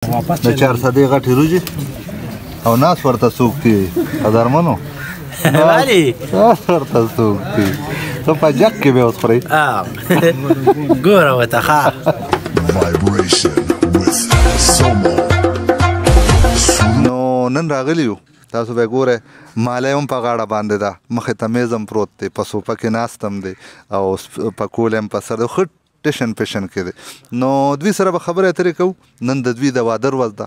د 400 غټې روجي او ناس ورته څوک دي قدرمنو ولې ناس ورته څوک دي ته په جک کې به اوس خورئ ګوره ورته ښه نو نن راغلی یو تاسو به ګوره مالی هم په غاړه باندې ده مخې ته میز هم پروت دی په صوفه کې ناست هم دی او پکول هم په سر دی ښه ټیشن پیشن کې دی نو دوی سره به خبرې اترې کوو نن د دوی د واده ورځ ده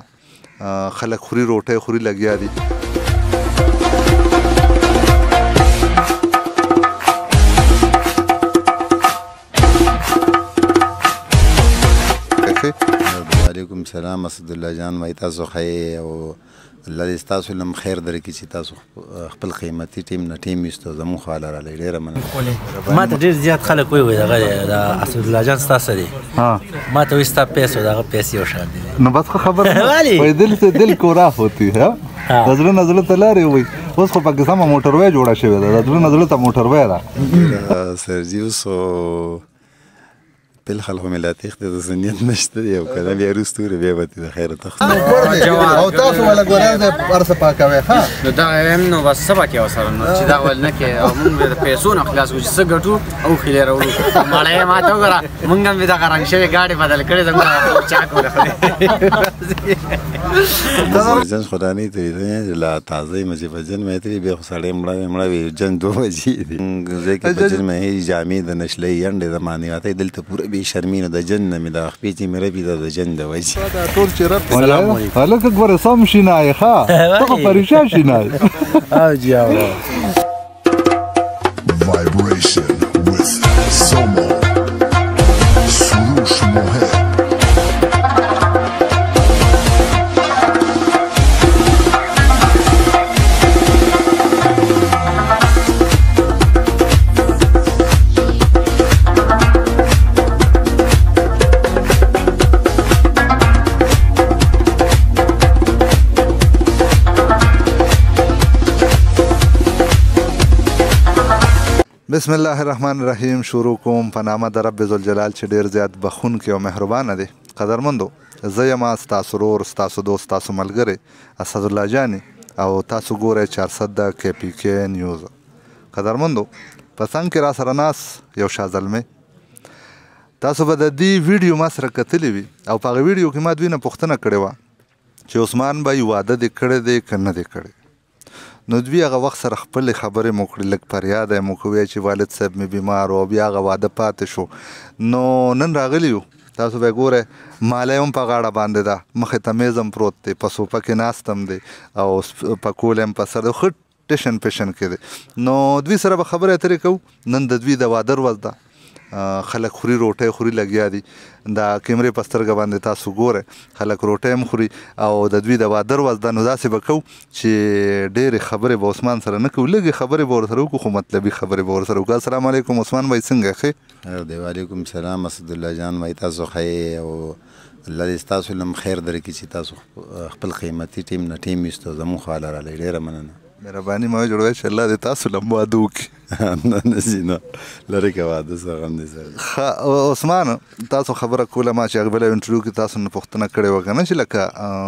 خلک خوري روټۍ خوري لګیا دي وعلیکم السلام اسدالله جان وایي تاسو ښه او الله دې ستاسو لم خیر درکړي چې تاسو خپل قیمتي ټیم نه ټیم ایستو زموږ خواله راغلی ډېره مننه ما ته ډېر زیات خلک وایي دغه د اسدالله جان ستا څه دی ما ته وایي ستا پیسې دغه پیسې یو شان دي نو بس ښه خبره وایي دل سے دل کو راح ہوتی ہے د زړه نه زړه ته لارې وایي اوس خو پکې سمه موټروی جوړه شوې ده د زړه نه زړه ته موټروی ده سرجي اوس بالخل خو مې لا تېښتې د نیت نشته دی او که نه بیا وروسته وروسته بیا به د خیره تښتو او تاسو ولا ګورئ د هر څه پاکوئ ښه نو دغه یم نو بس څه به کوې ورسره نو چې دغه ول نه کوې او مونږ به د پیسو نه خلاص کړو چې څه ګټو اوښې دې راوړو مړی یې ما ته وګوره مونږ هم دې دغه رنګ شوې ګاډې بدل کړې ده چا کوله جن خدا نه ترې لا تازه یې مې په جن مې ترې بیا خو سړی مړه وي جن 2 بجې دي ځای کې په جن مې جامې د نشلۍ ینډې د مانیواتۍ دلته پوره بې شرمي نه د جن نه مې د خپې چې مې ربي ده د جن د وجې ټول چې رب هلکه ګوره سم شینایې ښه ته خو پریشان شینایې او جی Vibration with Somo Surush Mohet. بسم الله الرحمن الرحیم شروع کوم په نامه د رب ذوالجلال چې ډېر زیات بخښونکی او مهربانه دی قدرمندو زه یم ستاسو ورور ستاسو دوست ستاسو ملګری اسدالله جانې او تاسو ګورئ 400 KPK نیوز قدرمندو په څنګ کې را سره ناست یو شاه زلمی تاسو به د دې ویډیو ما سره کتلی وي او په هغه ویډیو کې ما دوی نه پوښتنه کړې وه چې عثمان بھائی واده دې کړی دی که نه دی کړی نو دوی هغه وخت سره خپلې خبرې مو کړې لږ فریاد یې مو کوی چې والد صاحب مې بیمار و بیا هغه واده پاتې شو نو نن راغلی یو تاسو به ګورئ مالی هم په غاړه باندې ده مخې ته میز هم پروت دی په صوفه کې ناست هم دی او پکول هم په سر دی ښه ټیشن پیشن کې دی نو دوی سره به خبرې اترې کوو نن د دوی د واده ورځ ده خلک خوري روټۍ خوري لګیا دي دا کیمرې په سترګه باندې تاسو ګورئ خلک روټۍ هم خوري او د دوی د واده ورځ ده نو داسې به کوو چې ډېرې خبرې به عثمان سره نه کوو لږې خبرې به ورسره وکړو خو مطلبي خبرې به ورسره وکړو السلام علیکم عثمان بھائی څنګه ښې دی وعلیکم السلام اسدالله جان وایي تاسو ښه او الله دې ستاسو لم خیر درکړي چې تاسو خپل قیمتي ټیم نه ټیم ایستو زموږ خواله راغلی ډېره مننه مهرباني مه جوړوئ چې الله دې تاسو له واده وکړي نه نشي نه لرې که واده سره غم دې سره عثمان تاسو خبره کوله ما چې هغه بله انټرویو کې تاسو نه پوښتنه کړې وه که نه چې لکه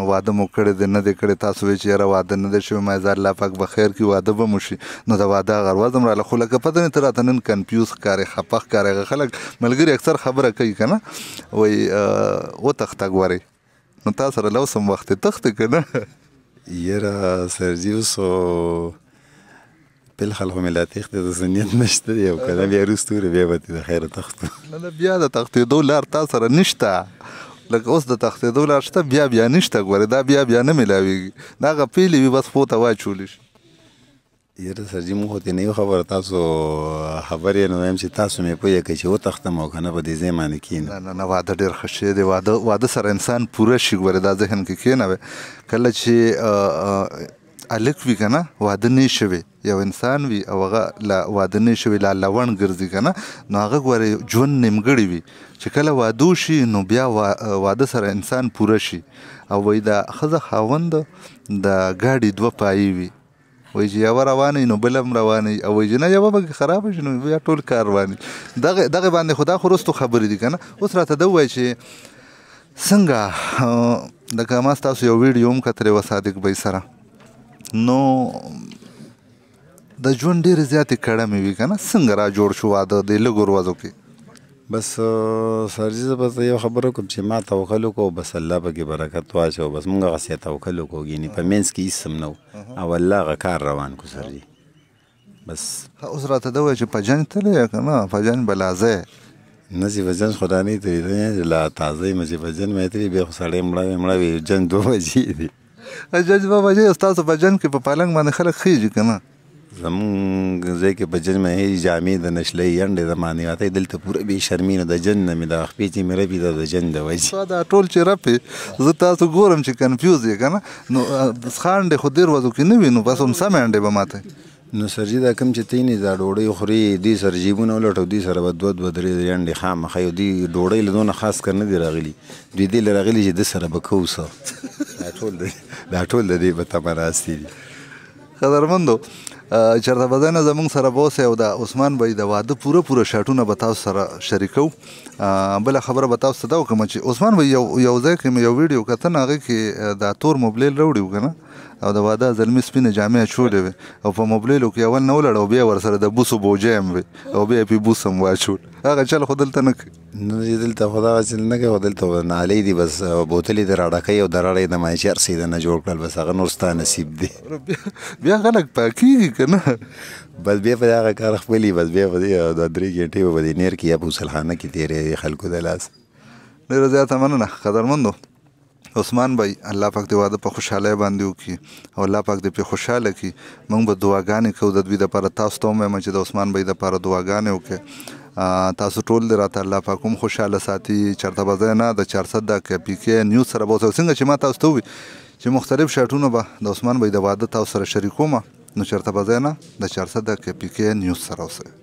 واده مو کړی دی نه دی کړی تاسو وایي چې یاره واده نه دی شوی ما زه الله پاک به خیر کړي واده به مو شي نو د واده هغه ورځ هم راغله خو لکه پته نه ته راته نن کنفیوز ښکارې خفه ښکارې هغه خلک ملګري اکثر خبره کوي که نه وایي وتښته ګورئ نو تا سره لوسم وخت یې تښتې که نه یاره سرجي اوس بالخل خو مې لا تېښتې د نیت نشته دی او که نه بیا وروسته وروسته بیا به د خیره تښتو نه بیا د تښتېدو لار تا سره نشته لکه اوس د تښتېدو لار شته بیا نشته ګورې دا بیا نه میلاویږي دا هغه پیلې وي بس پو ته واچولی شي یاره سرجي مونږ خو ته نه یو خبره تاسو خبر یې نو وایم چې تاسو مې پوهه کوئ چې وتښتم او که نه په دې ځای باندې کښېنم نه واده ډېر ښه شی دی واده سره انسان پوره شي ګورې دا ذهن کې کښېنوئ کله چې الک وي که نه واده نه شوی یو انسان وي او هغه له واده نه شوی لا لوڼ ګرځي که نه نو هغه ګورې ژوند نیمګړی وي چې کله واده وشي نو بیا واده سره انسان پوره شي او وایي د ښځه خاوند د ګاډي 2 پایې وي وایي چې یوه روانه وي نو بله هم روانه وي او وایي چې نه یوه به خرابه شي نو بیا ټول کار روان وي دغې باندې خو دا خو وروستو خبرې دي که نه اوس راته ده ووایي چې څنګه لکه ما ستاسو یو ویډیو هم کتلی وه صادق بھائی سره نو د ژوند ډېرې زیاتې کړمې وي که نه څنګه را جوړ شو واده د لږو ورځو کې بس سرجي زه به یو خبره وکړم چې ما توکل وکړو بس الله پکې برکت واچو بس موږ هغسې توکل وکړو یعنې په منځ کې هېڅ هم نه و او الله هغه کار روان کړو سرجي بس اوس راته ده وایه چې په جنګ تللی یې که نه په جنګ به لازه یې نه چې په جنګ خو دا نه تللی دی لا تازه یم چې په جنګ مې تللی بیا خو سړی مړه وي جنګ 2 بجې دی جج بابا جی ستاسو په جنګ کې په پالنګ باندې خلک خېږي که نه زمونږ ځای کې په جنګ مې هېرې جامې د نشلۍ ینډې د مانې واته دلته پوره بې شرمي نه د جنګ نه مې د خپې چې مې رپي د جنګ د وجې دا ټول چې رپې زه تاسو ګورم چې کنفیوز یې که نه نو خانډې خو ډېر ورځو کې نه وي نو بس هم سمې انډې به ماته نو سرجي دا کوم چې تی نه دا ډوډۍ خوري دې سره جیبونه ولټو دې سره به 2 درې ینډې خامخا یو دې ډوډۍ له دونه خاص کر نه دي راغلي دوی دې له راغلي چې ده سره به کوو څه دا ټول د دې به تمه راستي دي قدرمندو چېرته به ځای نه زموږ سره به اوسئ او د عثمان بھائی د واده پوره شاټونه به تاسو سره شریکو بله خبره به تاسو ته دا وکړم چې عثمان بھائی یو ځای کې مې یو ویډیو کتل هغې کې دا تور موبلیل راوړي و که نه او د واده زلمي سپینې جامې اچولې وې او په موبلیلو کې اول نه ولړ او بیا ورسره د بوسو بوجۍ هم وې او بیا یې پې بوس هم واچول هغه چل خو دلته نه کوي نه دلته خو دغه چل نه کوي خو دلته نالۍ دي بس بوتلې د راډکۍ او د راړۍ د مایچې هر څه یې دنه جوړ کړل بس هغه نور ستا نصیب دی بیا خلک پاکېږي که نه بس بیا په هغه کار خپلي بس بیا په دې 2-3 غنټې به په دې نیر کې یا په غسلخانه کې تېرېدې خلکو د لاس ډېره زیاته مننه قدرمندو عثمان بھائی الله پاک دې واده په خوشحالۍ باندې وکړي او الله پاک دې پې خوشحاله کړي موږ به دعاګانې کوو د دوی دپاره تاسو ته هم وایم چې د عثمان بھائی دپاره دعاګانې وکړئ تاسو ټول دې راته الله پاک هم خوشحاله ساتي چېرته به ځای نه د 400 د KPK نیوز سره به اوسئ څنګه چې ما تاسو ته ووي چې مختلف شاټونه به د عثمان بھائی د واده تاسو سره شریکوم نو چېرته به ځای نه د 400 د KPK نیوز سره اوسئ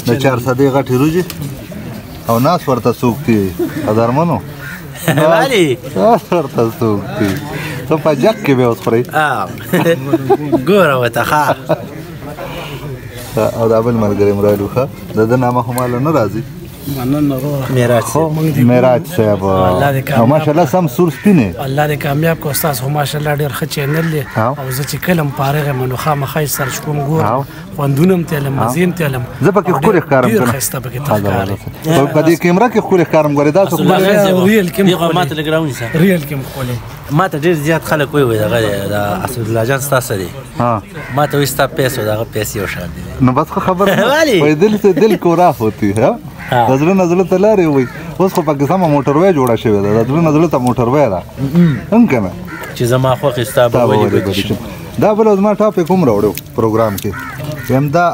د 400 غټې روجې او ناس ورته څوک دي قدرمنو ناس ورته څوک دي ته په جک کې به اوس خورئ ګوره ورته ښه او دا بل ملګری مو راغلو ښه د ده نامه خو ماله نه راځي معراج صاحب او ماشاءالله سم سور سپین الله دې کامیاب کو استاد خو ماشاءالله ډېر ښه چینل دی او زه چې کله م فارغ یم نو خامخا یې سرچ کوم ګورم خوندونه م تلم مزې م تلم زه پکې ښکلې ښکارم ډېر ښایسته پکې ته ښکارې په دې کیمره کې ښکلې ښکارم ګورې دا څه ریل کې ما ته لږ راونیسه ریل کې م ښکلې ما ته ډېر زیات خلک وایي دغه د اسدالله جان ستا څه دی ما ته وایي ستا پیسې دغه پیسې یو شان دي نو بس ښه خبره وایي دل سے دل کو راف ہوتی ہے د زړه نه زړه ته لارې وایي اوس خو پکې سمه موټروی جوړه شوې ده د زړه نه زړه ته موټروی ده هم که نه چې زما خوښې ستا به ولې بدې شي دا بل زما ټاپک هم راوړو پروګرام کې ویم دا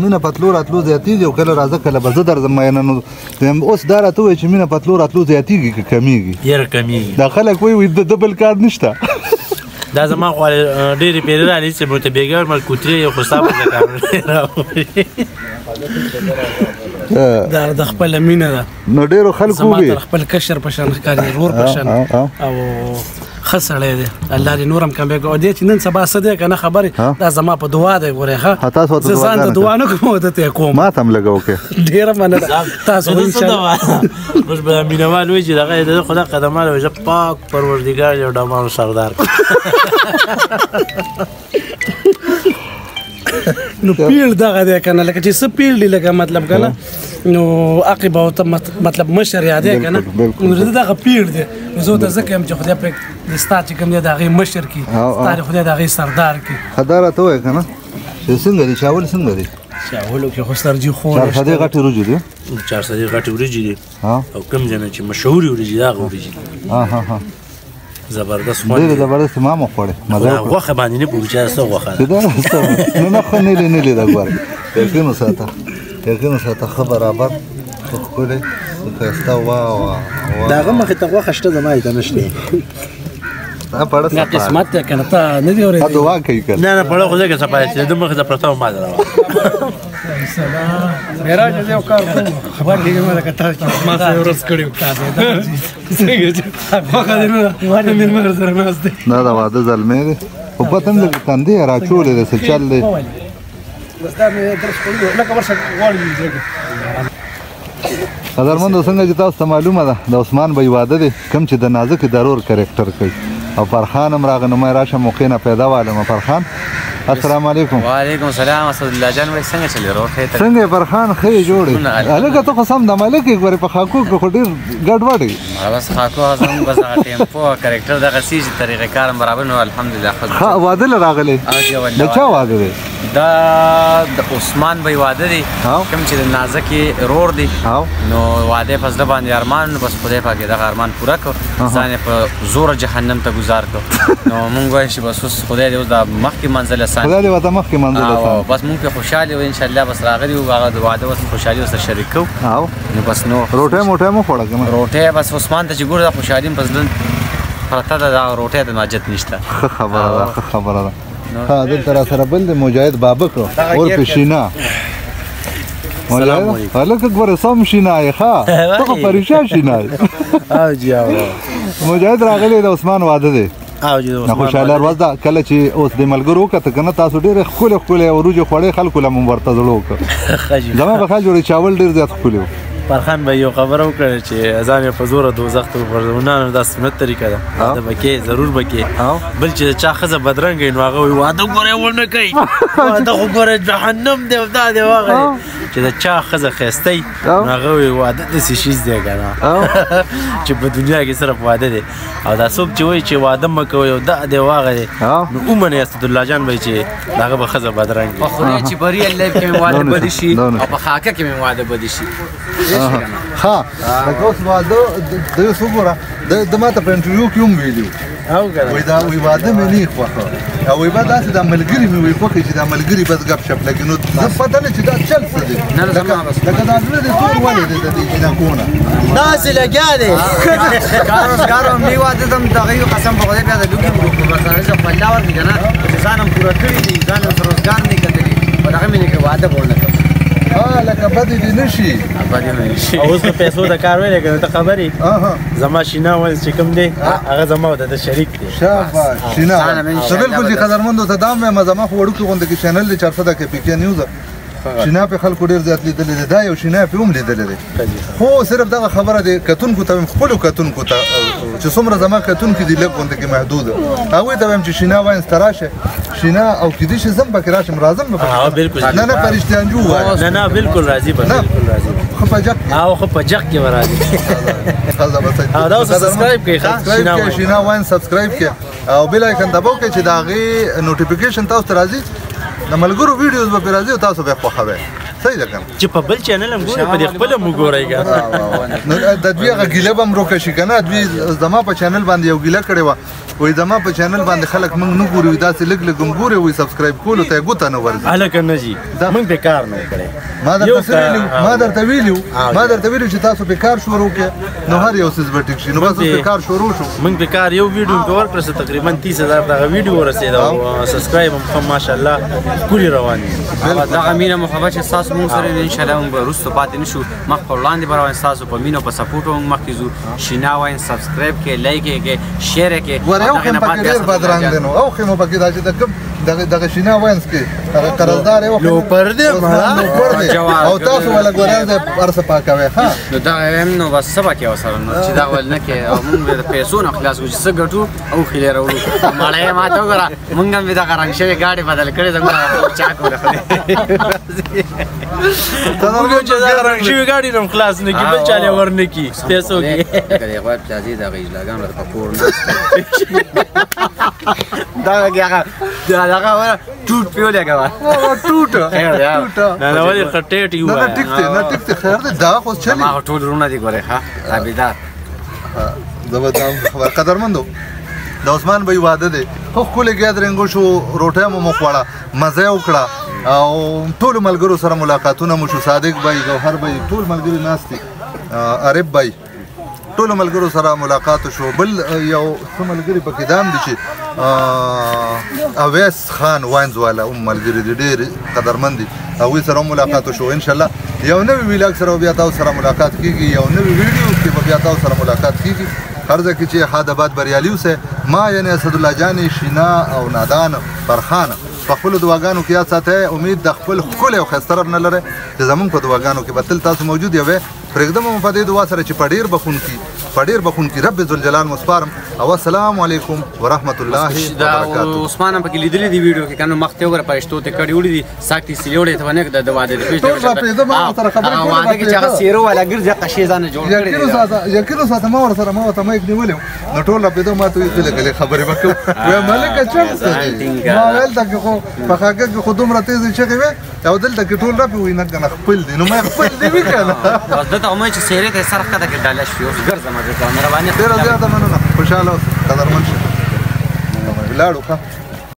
مینه پتلو راتلو زیاتېږي او کله راځه کله به زه درځم مینه نو ویم اوس دا راته ووایي چې مینه پتلو راتلو زیاتېږي که کمیږي یاره کمیږي دا خلک وایي د بل کار نشته دا زما خو ډېرې پیرې رالي چې ورته بېګار مل کوترې یو خو ستا په کارونه راوړي دا د خپله مینه ده نو ډېرو خلکو زما ووي تر خپل کشر په شان ښکاري ورور په شان او ښه سړی دی الله دې نور هم کامیاب او دې چې نن سبا څه دی که نه خبرې دا زما په دعا دی ګورې ښه تاسو ورته زه ځان ته دعا نه کوم او ده ته یې کوم ما ته هم لږه وکړې ډېره مننه تاسو اوس به مینهوال وایي چې دغه د خدا قدمانه وایي زه پاک پروردګار یو ډمانو سردار نو پیړ دغه دی که نه لکه چې څه پیړ دي لکه مطلب که نه نو عقب او ته مطلب مشر یادی که نه نو دغه پیړ دی نو زه ورته ځکه یم چې خدای پرې ستا چې کوم دی د هغې مشر کړي ستا د خدای د هغې سردار کړي ښه دا راته ووایه که نه چې څنګه دي چاول څنګه دي چاولو کې خو سترجي خور چارسدې غټې وریجې دي 400 غټې وریجې دي او کوم ځای نه چې مشهورې وریجې دي هغه وریجې زبردست خوند ډېرې زبردست ما هم وخوړې مزه وکړه غوښه باندې نه پوهېږي چې څه غوښه ده نه نه ښه نیلې نیلې ده ګوره یقین وساته یقین وساته ښه برابر ښه ښکلې ښه ښایسته واه د هغه مخې ته غوښه شته زما یې ته نشته دا قسمت دی که نه ته نه دي اورېدلی دعا کوي که نه نه پړه خو ځکه صفایت چې د مخې ته پرته وه ما ده معراج زه یو کار کوم خبر کېږم لکه تاسو چې ما سره ورځ کړې وه څنګه چې غوښه دې نه واده مېلمه سره ناست دی دا د واده زلمی دی خو پته هم لږ تندې یې راچولې دی څه چل دی دا مې درس کړي لکه ورشه غواړم قدرمندو څنګه چې تاسو ته معلومه ده د عثمان بی واده دی کوم چې د نازک ضرور کرکټر کوي او فرخان هم راغی نو مې راشه موقع نه پیدا والم فرخان السلام علیکم وعلیکم السلام اسدالله جان وایي څنګه چلی روغ ښه څنګه یې فرخان ښه یې جوړې هلکه ته خو سم د ملک یې ګورې په خاکو کې خو ډېر ګډوډ یې بس خاکو زموږ بس هغه ټیمپو کرکټر دغه څه چې طریقه کار هم برابر نو الحمدلله ښه واده له راغلی د چا واده دی دا د عثمان بی واده دی کوم چې د نازکې رور دی نو واده په زړه باندې ارمان بس خدای پاک یې دغه ارمان پوره کړ ځان یې په زوره جهنم ته ګزار کړ نو مونږ وایو چې بس اوس خدای دې اوس دا مخکې منزل اسان خدای دې ورته مخکې منزل اسان بس مونږ پرې خوشحال یو انشاءالله بس راغلي یو هغه د واده بس خوشحالي ورسره شریک کوو نو بس نو روټۍ موټۍ مو خوړه که نه روټۍ بس عثمان ته چې ګورو دا خوشحالي هم په زړه پرته ده دا روټۍ د حاجت نشته ښه خبره ده ښه خبره ده ها دلته را سره بل دی مجاهد بابک عرف شینا مجاهد هلکه ګوره سم شینا یې ښه ته خو پریشان شینا یې مجاهد راغلی د عثمان واده دی نه خوشحاله ورځ ده کله چې اوس د ملګرو وکته که نه تاسو ډېرې ښکلې ښکلې وریجې خوړې خلکو له مو ورته زړه وکړه زما په خیال جوړې چاول ډېر زیات ښکلي وو فرخان به یو خبره وکړه چې ځان یې په زوره دوزخ ته وغورځوو دا سنت طریقه ده واده به کې ضرور به کې بل چې د چا ښځه بدرنګه وي نو هغه وایي واده ګوره یې ونه کوي واده خو ګوره جهنم دی او دا دی هغه دی چې د چا ښځه ښایسته وي نو هغه وایي واده داسې شیز دی که نه چې په دنیا کې صرف واده دی او دا څوک چې وایي چې واده مه کوئ او دا دی او هغه دی نو ومنئ اسدالله جان وایي چې د هغه به ښځه بدرنګ په خدای چې په ریل لایف کې مې واده بدې شي او په خاکه کې مې واده بدې شي ښه لکه اوس واده د اوس وګوره د ما ته په انټرویو کې هم ویلي وایي دا وایي واده مې نه خوښه او وایي به داسې دا ملګري مې وایي خوښ چې دا ملګري بس ګپ شپ لګي نو زه پته نه چې دا چل څه دی لکه دا زړه دې تور ولې دی د دې جنکونه داسې لګیا دی کار روزګار هم نه واده ته هم دغه یو قسم په خدای بیا د لوګي مسله چې په الله ورکړي که نه چې ځان هم پوره کړي دي ځان هم روزګار نه کتلي په دغه مې نه کې واده به ونه کړم لکه بدې دې نه شي بدې نه شي اوس په پیسو د کار ویلې که نه ته خبر یې زما شینا وایي چې کوم دی هغه زما او د شریک دی شاباش شینا زه بلکل چې قدرمندو ته دا هم وایم زما خو وړوکي غوندې کې چینل دی 400 کې پي کې نیوز شینا په خلکو ډېر زیات لیدلی دی دا یو شینا په هم لیدلی دی خو صرف دغه خبره دی کتونکو ته وایم خپلو کتونکو ته چې څومره زما کتونکي دي لږ غوندې کې محدود هغوی ته وایم چې شینا واینس ته راشه شینا او کېدای شي زه هم پکې راشم راځم به نه نه په رښتیانجو ووایم نه نه بالکل راځي به بالکل راځي ښه په جق او ښه په جق کې به راځي دا اوس سبسکرایب کړئ ښه شینا واینس سبسکرایب کړئ او بل آیکن دباو کړئ چې د هغې نوټیفیکیشن تاسو ته راځي د ملګرو ویډیوز به پرې راځي او تاسو به یې خوښوئ صحیح ده که نه چې په بل چینل هم ګورئ په دې خپل هم وګورئ نو د دوی هغه ګیله به هم روکه شي که نه دوی زما په چینل باندې یو ګیله کړې وه وای زما په چینل باندې خلک موږ نه ګوري داسې لږ لږ هم ګوري وای سبسکرایب کولو ته یې ګوته نه ورځي هلکه نه جي موږ پې کار نه کړی ما درته ویلي چې تاسو پې کار شروع کړئ نو هر یو څیز به ټیک شي نو بس اوس پې کار شروع شو موږ پې کار یو ویډیو پې ورکړه چې تقریبا 30,000 دغه ویډیو ورسېده او سبسکرایب هم ماشاءالله ښکلي روان دي دغه مینه محبت چې ستاسو موږ سره دی انشاءالله موږ به وروسته پاتې نه شو مخ په وړاندې به روان ستاسو په مینو په سپورټ موږ مخکې ځو شینا وایم سبسکرایب کړئ لایک یې کړئ شیر یې کړئ ور یو خیم پکې ډېر بدرنګ دی نو او خیم پکې دا چې دغه شینا واینس کې هغه قراردار یو لوپر دی او تاسو ولا ګورئ ارسه پاکوي ها نو دا هم نو بس سبا کې وسره نو چې دا ول نه کې او موږ د پیسو نه خلاص وځي څه ګټو او خلې راوړو مړې ما ته وګوره موږ هم دا رنګ شوی گاډي بدل کړې زموږ چا کوله موږ چې دا رنګ شوی گاډي نو خلاص نه کی بل چاله ورنه کی پیسو کې کله غواب چازي دا غیلاګان د پکور نه دا هغه ټوټ پیو لګا ټوټ نه ولې خټېټ یو نه ټیک خیر دی دا خو چلی ما ټول رونه دي ګوره ها ابيدار زبردست خبر قدرمندو د عثمان بھائی واده دی خو ښکلې ګیدرینګ شو روټۍ مو خوړه مزه وکړه او ټولو ملګرو سره ملاقاتونه مو شو صادق بھائی ګوهر بھائی ټول ملګري ناست دي عارف بھائی ټولو ملګرو سره ملاقات شو بل یو څه ملګري پکې دام دي چې اویس خان واینز والا ملګري دي ډېر قدرمند دي هغوی سره ملاقات شو انشاءالله یو نوی ویلاګ سره بیا تاسو سره ملاقات کیږي یو نوی ویډیو کې به بیا تاسو سره ملاقات کیږي هر ځای کې چې حادآباد بریالي اوسئ ما یعنې اسدالله جانې شینا او نادان فرخان په خپلو دعاګانو کې یاد ساتئ امید د خپل ښکلی او ښایسته رب نه لرئ چې زموږ په دعاګانو کې به تل تاسو موجود یوئ پرېږدم مو په دې دعا سره چې په ډېر بخونکي رب ذوالجلال مو سپارم او السلام علیکم ورحمت الله وبرکاته عثمان هم پکې لیدلې دي ویډیو کې کنه مخته وګوره پرشتو ته کړي وړي دي ساکتي سیلوړې ته ونه د واده د پیښې واده کې چې هغه سیرو ولا ګرځي قشې ځان جوړ کړي یقینو ساته ما ورسره ما ته مایک نیولم نو ټول په دې ما ته کله خبرې وکړو و ملک چم ما ول دا خو په هغه کې خودم راته چې وي او دلته کې ټول راپی وینه کنه خپل دي نو ما خپل دي وکړه بس دا ته مې چې سیرې ته سره کده کې ډاله شو ګرځم د کیمرا باندې ډېر زیاته مننه خوشاله اوسه قدرمن شه لاړو ښه